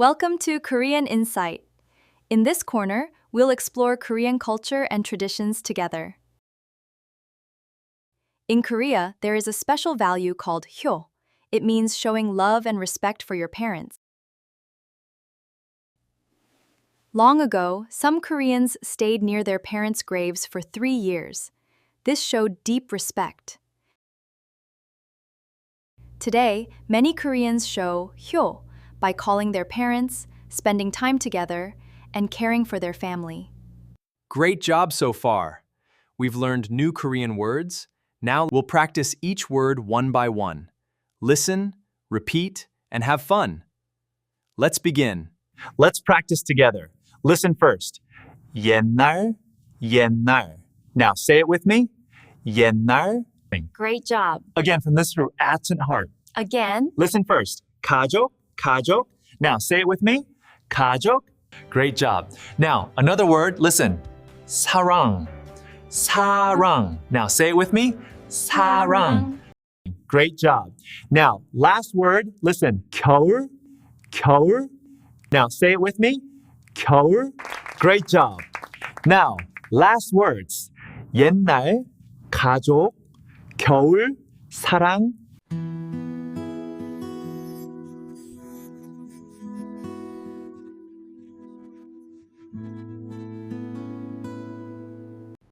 Welcome to Korean Insight. In this corner, we'll explore Korean culture and traditions together. In Korea, there is a special value called hyo. It means showing love and respect for your parents. Long ago, some Koreans stayed near their parents' graves for 3 years. This showed deep respect. Today, many Koreans show hyo by calling their parents, spending time together, and caring for their family. Great job so far. We've learned new Korean words. Now we'll practice each word one by one. Listen, repeat, and have fun. Let's begin. Let's practice together. Listen first. 옛날, 옛날. Now say it with me. 옛날. Great job. Again, from this through accent heart. Again. Listen first. 가족, 가족. Now say it with me. 가족. Great job. Now, another word, listen. 사랑, 사랑. Now say it with me. 사랑. Great job. Now, last word, listen. 겨울, 겨울. Now say it with me. 겨울. Great job. Now, last words. 옛날, 가족, 겨울, 사랑,